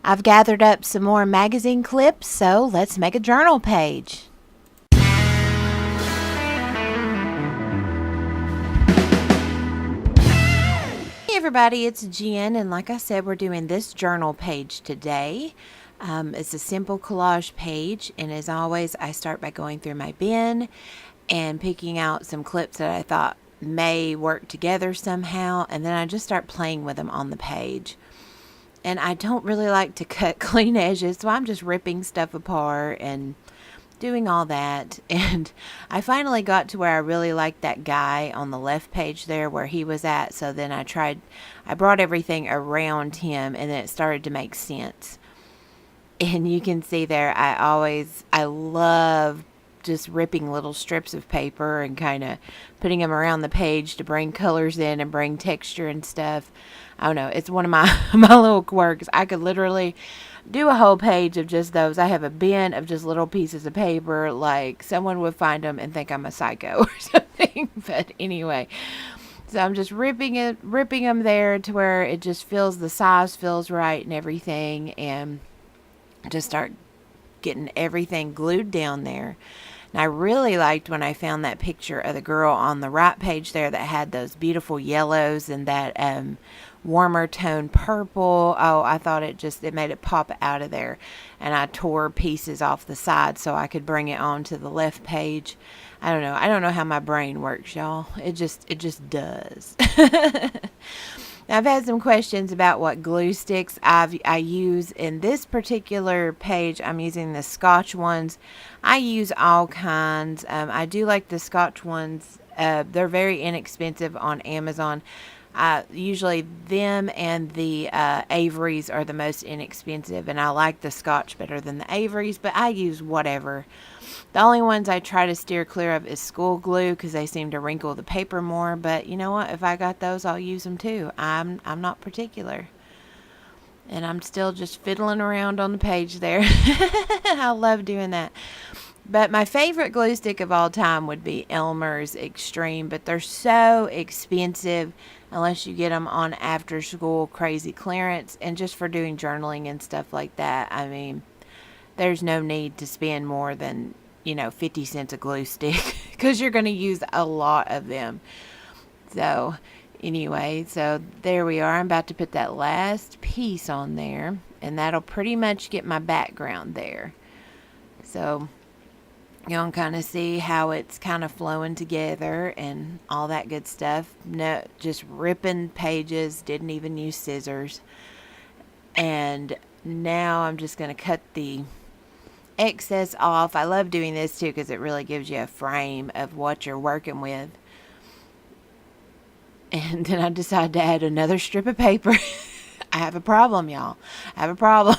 I've gathered up some more magazine clips, so let's make a journal page. Hey everybody, it's Jen, and like I said, we're doing this journal page today. It's a simple collage page, and as always, I start by going through my bin and picking out some clips that I thought may work together somehow, and then I just start playing with them on the page. And I don't really like to cut clean edges, so I'm just ripping stuff apart and doing all that. And I finally got to where I really liked that guy on the left page there where he was at, so then I brought everything around him, and then it started to make sense. And you can see there, I love just ripping little strips of paper and kind of putting them around the page to bring colors in and bring texture and stuff. I don't know, it's one of my little quirks. I could literally do a whole page of just those. I have a bin of just little pieces of paper, like someone would find them and think I'm a psycho or something. But anyway, so I'm just ripping them there to where it just the size feels right and everything, and just start getting everything glued down there. And I really liked when I found that picture of the girl on the right page there that had those beautiful yellows and that warmer tone purple. Oh, I thought it made it pop out of there. And I tore pieces off the side so I could bring it onto the left page. I don't know how my brain works, y'all. It just does. I've had some questions about what glue sticks I use. In this particular page, I'm using the Scotch ones. I use all kinds. I do like the Scotch ones. They're very inexpensive on Amazon. Usually them and the Avery's are the most inexpensive, and I like the Scotch better than the Avery's, but I use whatever. The only ones I try to steer clear of is school glue because they seem to wrinkle the paper more, but you know what? If I got those, I'll use them too. I'm not particular. And I'm still just fiddling around on the page there. I love doing that. But my favorite glue stick of all time would be Elmer's Extreme, but they're so expensive unless you get them on after school crazy clearance, and just for doing journaling and stuff like that. I mean, there's no need to spend more than 50 cents a glue stick because you're going to use a lot of them. So anyway, so there we are. I'm about to put that last piece on there, and that'll pretty much get my background there. So you can kind of see how it's kind of flowing together and all that good stuff. No, just ripping pages, didn't even use scissors. And now I'm just going to cut the excess off. I love doing this too because it really gives you a frame of what you're working with. And then I decided to add another strip of paper. I have a problem, y'all. I have a problem.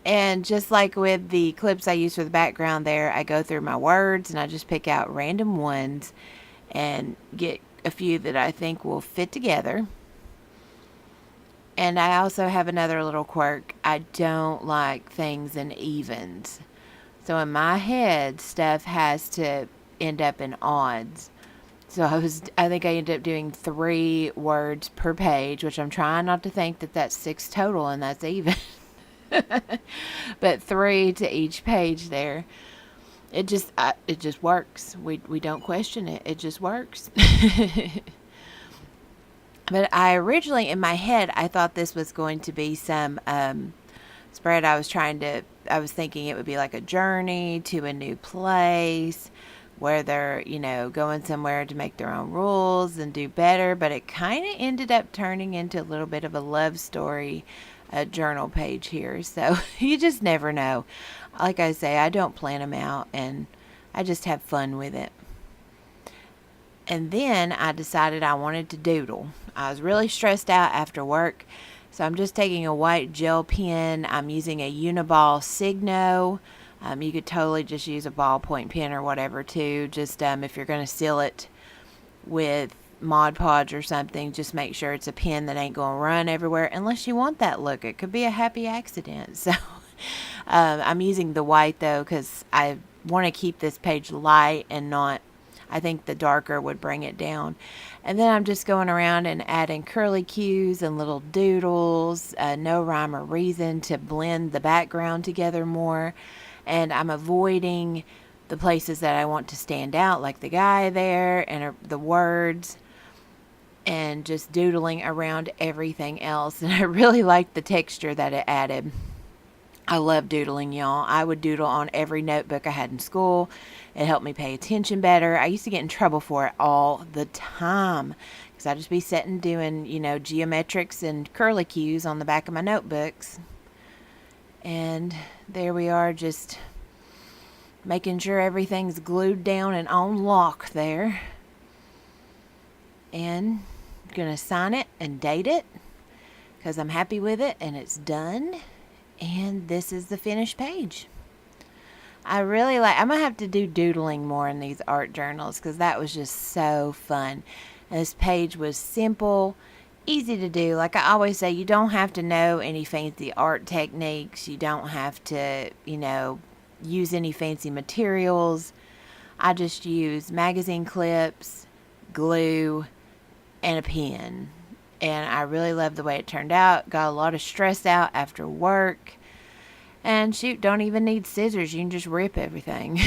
And just like with the clips I use for the background there, I go through my words and I just pick out random ones and get a few that I think will fit together. And I also have another little quirk. I don't like things in evens. So in my head, stuff has to end up in odds. So I think I ended up doing 3 words per page, which I'm trying not to think that that's 6 total and that's even. But 3 to each page there. It just works. We don't question it. It just works. But I originally, in my head, I thought this was going to be some spread. I was thinking it would be like a journey to a new place where they're, going somewhere to make their own rules and do better. But it kind of ended up turning into a little bit of a love story, a journal page here. So you just never know. Like I say, I don't plan them out, and I just have fun with it. And then I decided I wanted to doodle. I was really stressed out after work, so I'm just taking a white gel pen. I'm using a Uniball Signo. You could totally just use a ballpoint pen or whatever too. Just if you're going to seal it with Mod Podge or something, just make sure it's a pen that ain't going to run everywhere unless you want that look. It could be a happy accident. So I'm using the white though because I want to keep this page light and not, I think the darker would bring it down. And then I'm just going around and adding curly cues and little doodles, no rhyme or reason, to blend the background together more. And I'm avoiding the places that I want to stand out, like the guy there and the words, and just doodling around everything else. And I really liked the texture that it added. I love doodling, y'all. I would doodle on every notebook I had in school. It helped me pay attention better. I used to get in trouble for it all the time because I'd just be sitting doing, geometrics and curly cues on the back of my notebooks. And there we are, just making sure everything's glued down and on lock there. And I'm going to sign it and date it because I'm happy with it and it's done. And this is the finished page. I'm going to have to do doodling more in these art journals because that was just so fun. And this page was simple, easy to do. Like I always say, you don't have to know any fancy art techniques. You don't have to, use any fancy materials. I just use magazine clips, glue, and a pen. And I really love the way it turned out. Got a lot of stress out after work. And shoot, don't even need scissors. You can just rip everything.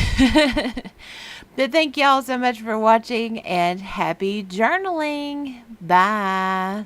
But thank y'all so much for watching and happy journaling. Bye.